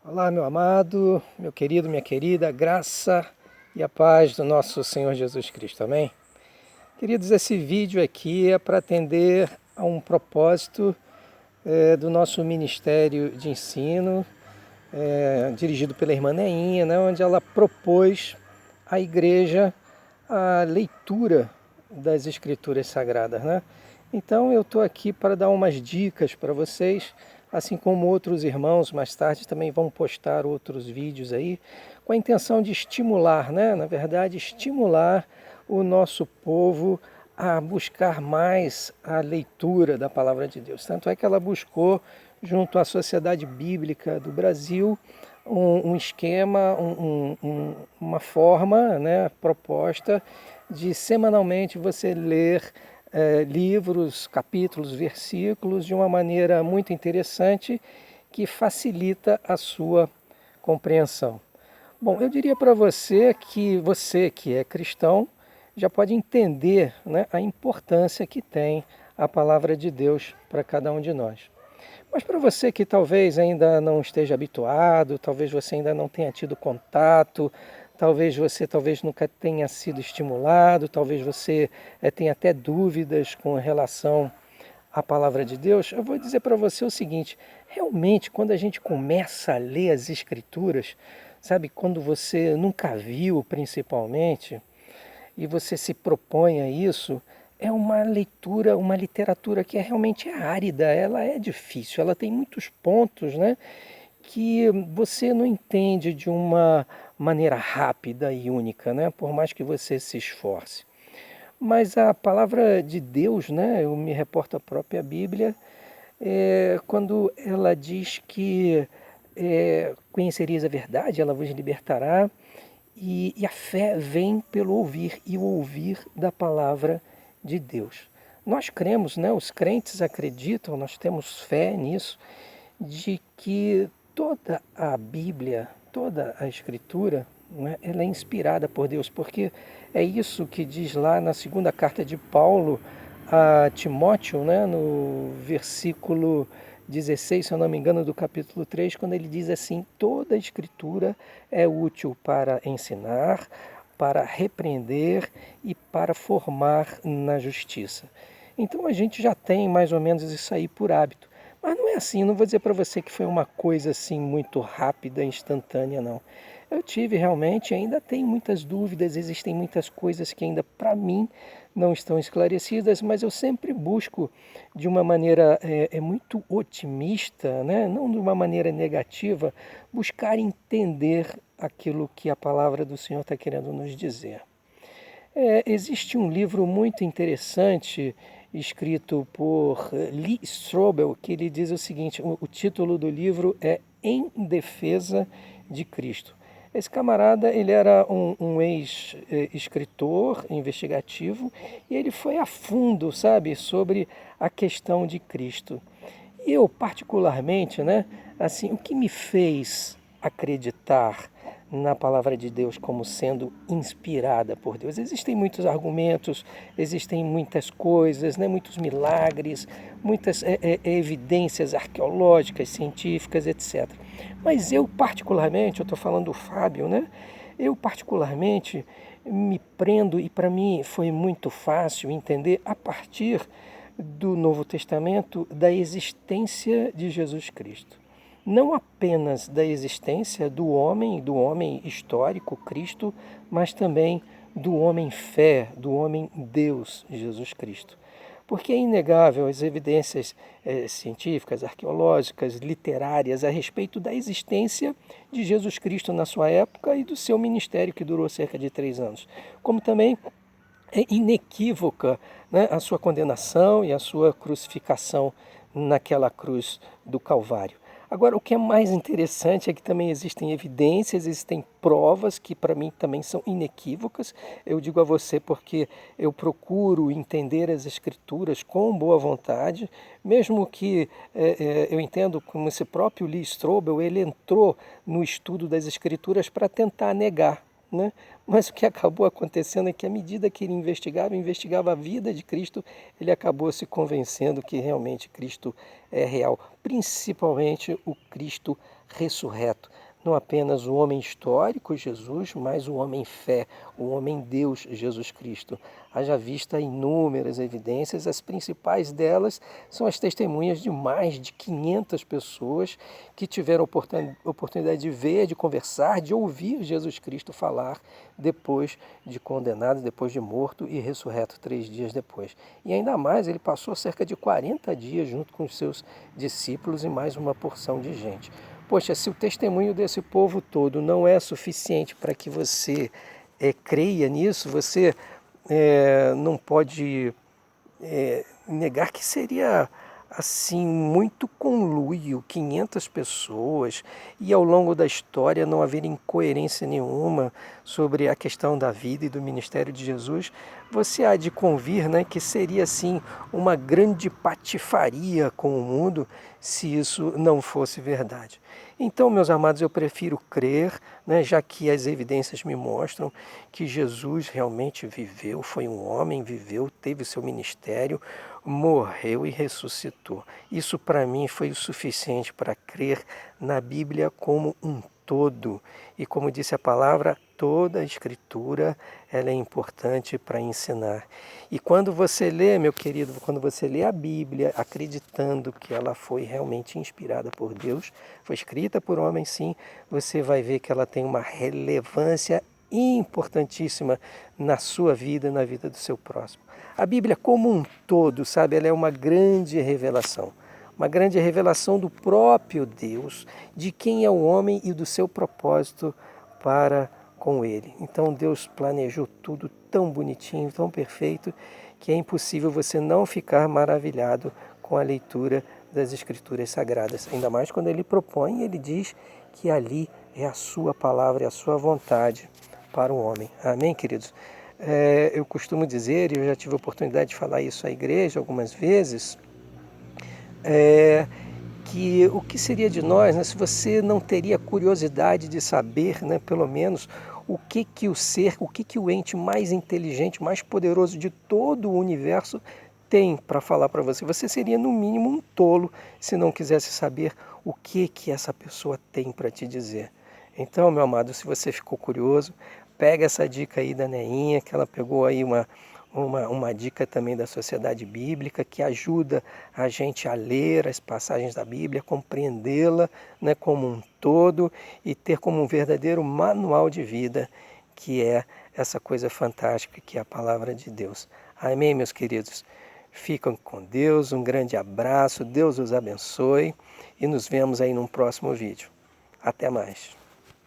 Olá, meu amado, meu querido, minha querida, graça e a paz do nosso Senhor Jesus Cristo, amém? Queridos, esse vídeo aqui é para atender a um propósito do nosso Ministério de Ensino, dirigido pela irmã Neinha, né, onde ela propôs à igreja a leitura das Escrituras Sagradas, né? Então eu estou aqui para dar umas dicas para vocês, assim como outros irmãos mais tarde também vão postar outros vídeos aí, com a intenção de estimular, né? Na verdade, estimular o nosso povo a buscar mais a leitura da Palavra de Deus. Tanto é que ela buscou, junto à Sociedade Bíblica do Brasil, um esquema, uma forma, né, proposta de semanalmente você ler livros, capítulos, versículos de uma maneira muito interessante que facilita a sua compreensão. Bom, eu diria para você que é cristão já pode entender, né, a importância que tem a palavra de Deus para cada um de nós. Mas para você que talvez ainda não esteja habituado, talvez você ainda não tenha tido contato, talvez nunca tenha sido estimulado, talvez você tenha até dúvidas com relação à palavra de Deus, eu vou dizer para você o seguinte: realmente quando a gente começa a ler as Escrituras, sabe, quando você nunca viu principalmente, e você se propõe a isso, é uma leitura, uma literatura que realmente é árida, ela é difícil, ela tem muitos pontos, né, que você não entende de uma maneira rápida e única, né, por mais que você se esforce. Mas a palavra de Deus, né, eu me reporto à própria Bíblia, quando ela diz que conhecereis a verdade, ela vos libertará, e a fé vem pelo ouvir, e o ouvir da palavra de Deus. Nós cremos, né, os crentes acreditam, nós temos fé nisso, de que toda a Bíblia, toda a Escritura, né, ela é inspirada por Deus, porque é isso que diz lá na segunda carta de Paulo a Timóteo, né, no versículo 16, se eu não me engano, do capítulo 3, quando ele diz assim: toda a Escritura é útil para ensinar, para repreender e para formar na justiça. Então a gente já tem mais ou menos isso aí por hábito. Mas não é assim, não vou dizer para você que foi uma coisa assim muito rápida, instantânea, não. Eu tive realmente, ainda tenho muitas dúvidas, existem muitas coisas que ainda para mim não estão esclarecidas, mas eu sempre busco de uma maneira muito otimista, né? Não de uma maneira negativa, buscar entender aquilo que a palavra do Senhor está querendo nos dizer. Existe um livro muito interessante escrito por Lee Strobel, que ele diz o seguinte: o título do livro é Em Defesa de Cristo. Esse camarada, ele era um ex-escritor investigativo, e ele foi a fundo, sabe, sobre a questão de Cristo. E eu, particularmente, né, assim, o que me fez acreditar na palavra de Deus como sendo inspirada por Deus? Existem muitos argumentos, existem muitas coisas, né, muitos milagres, muitas evidências arqueológicas, científicas, etc. Mas eu particularmente, eu estou falando do Fábio, né? Eu particularmente me prendo, e para mim foi muito fácil entender a partir do Novo Testamento, da existência de Jesus Cristo. Não apenas da existência do homem histórico, Cristo, mas também do homem fé, do homem Deus, Jesus Cristo. Porque é inegável as evidências científicas, arqueológicas, literárias a respeito da existência de Jesus Cristo na sua época e do seu ministério, que durou cerca de 3 anos. Como também é inequívoca, né, a sua condenação e a sua crucificação naquela cruz do Calvário. Agora, o que é mais interessante é que também existem evidências, existem provas que para mim também são inequívocas. Eu digo a você porque eu procuro entender as Escrituras com boa vontade, mesmo que eu entendo como esse próprio Lee Strobel, ele entrou no estudo das Escrituras para tentar negar. né? Mas o que acabou acontecendo é que à medida que ele investigava a vida de Cristo, ele acabou se convencendo que realmente Cristo é real, principalmente o Cristo ressurreto. Não apenas o homem histórico Jesus, mas o homem fé, o homem Deus Jesus Cristo. Haja vista inúmeras evidências, as principais delas são as testemunhas de mais de 500 pessoas que tiveram oportunidade de ver, de conversar, de ouvir Jesus Cristo falar depois de condenado, depois de morto e ressurreto 3 dias depois. E ainda mais, ele passou cerca de 40 dias junto com os seus discípulos e mais uma porção de gente. Poxa, se o testemunho desse povo todo não é suficiente para que você creia nisso, você não pode negar que seria assim muito conluio, 500 pessoas, e ao longo da história não haver incoerência nenhuma sobre a questão da vida e do ministério de Jesus, você há de convir, né, que seria assim uma grande patifaria com o mundo se isso não fosse verdade. Então, meus amados, eu prefiro crer, né, já que as evidências me mostram que Jesus realmente viveu, foi um homem, viveu, teve o seu ministério, morreu e ressuscitou. Isso para mim foi o suficiente para crer na Bíblia como um todo. E como disse a palavra, toda a escritura ela é importante para ensinar. E quando você lê, meu querido, quando você lê a Bíblia, acreditando que ela foi realmente inspirada por Deus, foi escrita por homem sim, você vai ver que ela tem uma relevância importantíssima na sua vida, na vida do seu próximo. A Bíblia como um todo, sabe, ela é uma grande revelação do próprio Deus, de quem é o homem e do seu propósito para com ele. Então Deus planejou tudo tão bonitinho, tão perfeito, que é impossível você não ficar maravilhado com a leitura das Escrituras Sagradas. Ainda mais quando ele propõe, ele diz que ali é a sua palavra, é a sua vontade para o homem. Amém, queridos? Eu costumo dizer, e eu já tive a oportunidade de falar isso à igreja algumas vezes, que o que seria de nós, né, se você não teria curiosidade de saber, né, pelo menos, o que o ser, o que o ente mais inteligente, mais poderoso de todo o universo tem para falar para você. Você seria, no mínimo, um tolo se não quisesse saber o que essa pessoa tem para te dizer. Então, meu amado, se você ficou curioso, pega essa dica aí da Neinha, que ela pegou aí uma dica também da Sociedade Bíblica, que ajuda a gente a ler as passagens da Bíblia, compreendê-la, né, como um todo e ter como um verdadeiro manual de vida, que é essa coisa fantástica que é a palavra de Deus. Amém, meus queridos? Ficam com Deus, um grande abraço, Deus os abençoe e nos vemos aí num próximo vídeo. Até mais.